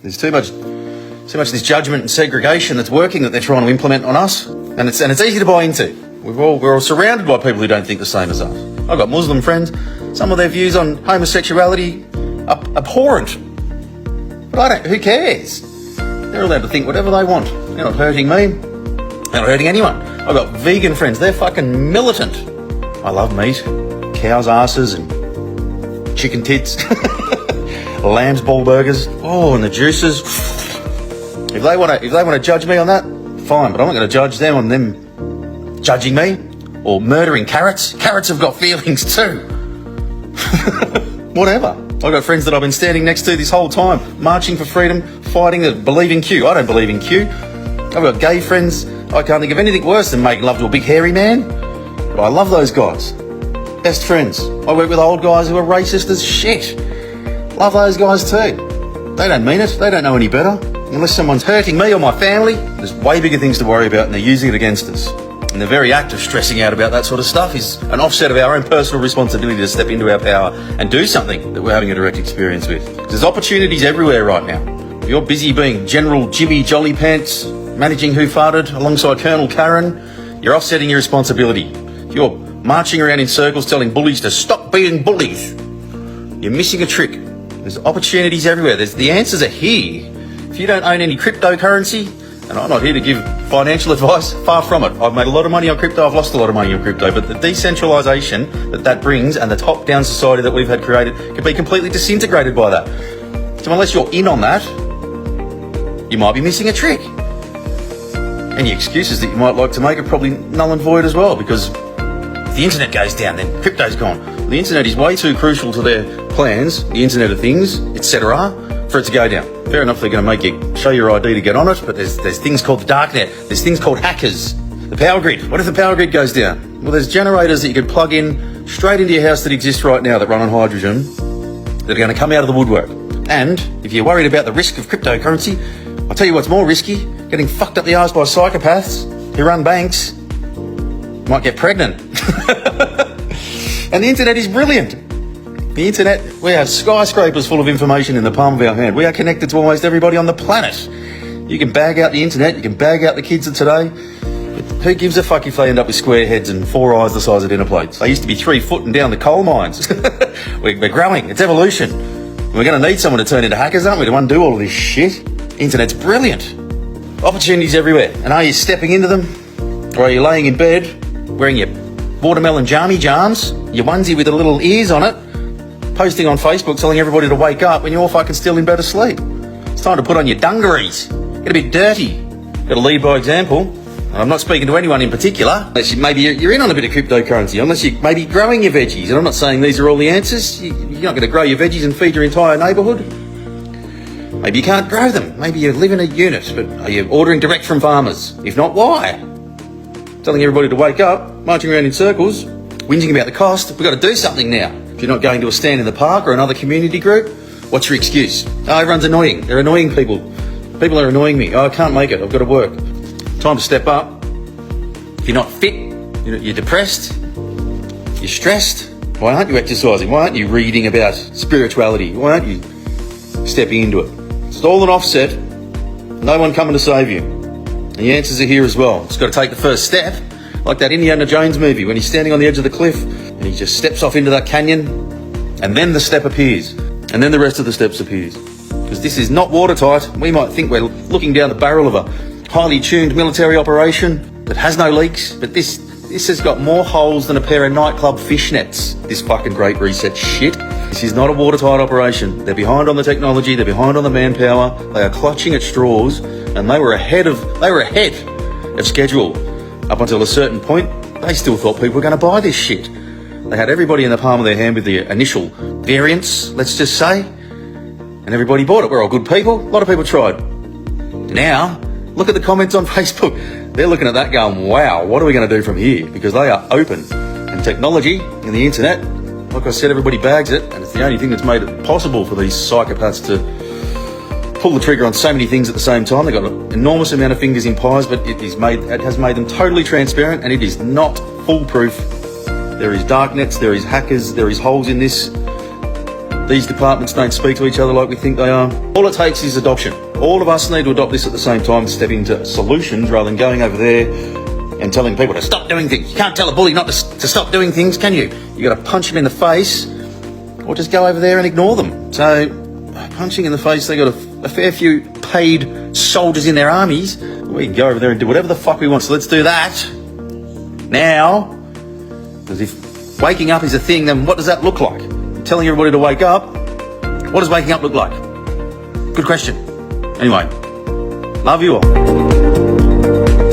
There's too much of this judgment and segregation that's working that they're trying to implement on us, and it's easy to buy into. We're all surrounded by people who don't think the same as us. I've got Muslim friends. Some of their views on homosexuality are abhorrent, but who cares? They're allowed to think whatever they want. They're not hurting me. They're not hurting anyone. I've got vegan friends. They're fucking militant. I love meat, cows' asses and chicken tits, lamb's ball burgers. Oh, and the juices. If they want to judge me on that, fine. But I'm not going to judge them on them judging me or murdering carrots. Carrots have got feelings too. Whatever. I've got friends that I've been standing next to this whole time, marching for freedom, fighting the believe in Q. I don't believe in Q. I've got gay friends. I can't think of anything worse than making love to a big hairy man. But I love those guys. Best friends. I work with old guys who are racist as shit. Love those guys too. They don't mean it. They don't know any better. Unless someone's hurting me or my family, there's way bigger things to worry about, and they're using it against us. And the very act of stressing out about that sort of stuff is an offset of our own personal responsibility to step into our power and do something that we're having a direct experience with. There's opportunities everywhere right now. If you're busy being General Jimmy Jolly Pants, managing Who Farted alongside Colonel Karen, you're offsetting your responsibility. If you're marching around in circles telling bullies to stop being bullies, you're missing a trick. There's opportunities everywhere. The answers are here. If you don't own any cryptocurrency, and I'm not here to give financial advice, far from it. I've made a lot of money on crypto, I've lost a lot of money on crypto, but the decentralisation that brings and the top-down society that we've had created can be completely disintegrated by that. So unless you're in on that, you might be missing a trick. Any excuses that you might like to make are probably null and void as well, because if the internet goes down, then crypto's gone. The internet is way too crucial to their plans, the Internet of Things, etc., for it to go down. Fair enough, they're going to make you show your ID to get on it, but there's things called the darknet, there's things called hackers, the power grid. What if the power grid goes down? Well, there's generators that you could plug in straight into your house that exist right now that run on hydrogen that are going to come out of the woodwork. And if you're worried about the risk of cryptocurrency, I'll tell you what's more risky, getting fucked up the arse by psychopaths who run banks. Might get pregnant. And the internet is brilliant. The internet, we have skyscrapers full of information in the palm of our hand. We are connected to almost everybody on the planet. You can bag out the internet, you can bag out the kids of today. Who gives a fuck if they end up with square heads and 4 eyes the size of dinner plates? They used to be 3 foot and down the coal mines. We're growing, it's evolution. We're going to need someone to turn into hackers, aren't we, to undo all of this shit? Internet's brilliant. Opportunities everywhere. And are you stepping into them? Or are you laying in bed, wearing your watermelon jammy jams, your onesie with the little ears on it, posting on Facebook telling everybody to wake up when you're all fucking still in bed asleep? It's time to put on your dungarees. Get a bit dirty. Got to lead by example. And I'm not speaking to anyone in particular. Unless maybe you're in on a bit of cryptocurrency. Unless you're maybe growing your veggies. And I'm not saying these are all the answers. You're not going to grow your veggies and feed your entire neighbourhood. Maybe you can't grow them. Maybe you live in a unit. But are you ordering direct from farmers? If not, why? Telling everybody to wake up, marching around in circles, whinging about the cost. We've got to do something now. If you're not going to a stand in the park or another community group, what's your excuse? Oh, everyone's annoying. They're annoying people. People are annoying me. Oh, I can't make it. I've got to work. Time to step up. If you're not fit, you're depressed, you're stressed, why aren't you exercising? Why aren't you reading about spirituality? Why aren't you stepping into it? It's all an offset. No one coming to save you. And the answers are here as well. Just got to take the first step, like that Indiana Jones movie when he's standing on the edge of the cliff and he just steps off into that canyon, and then the step appears, and then the rest of the steps appears. Because this is not watertight. We might think we're looking down the barrel of a highly tuned military operation that has no leaks, but this has got more holes than a pair of nightclub fishnets, this fucking Great Reset shit. This is not a watertight operation. They're behind on the technology, they're behind on the manpower, they are clutching at straws, and they were ahead of schedule. Up until a certain point, they still thought people were going to buy this shit. They had everybody in the palm of their hand with the initial variants, let's just say, and everybody bought it. We're all good people. A lot of people tried. Now, look at the comments on Facebook. They're looking at that going, wow, what are we going to do from here? Because they are open. And technology and the internet, like I said, everybody bags it, and it's the only thing that's made it possible for these psychopaths to pull the trigger on so many things at the same time. They've got an enormous amount of fingers in pies, but it has made them totally transparent, and it is not foolproof. There is dark nets, there is hackers, there is holes in this. These departments don't speak to each other like we think they are. All it takes is adoption. All of us need to adopt this at the same time, step into solutions rather than going over there and telling people to stop doing things. You can't tell a bully not to stop doing things, can you? You got to punch them in the face or just go over there and ignore them. So, punching in the face, they got a fair few paid soldiers in their armies. We can go over there and do whatever the fuck we want. So let's do that now. Because if waking up is a thing, then what does that look like? Telling everybody to wake up. What does waking up look like? Good question. Anyway, love you all.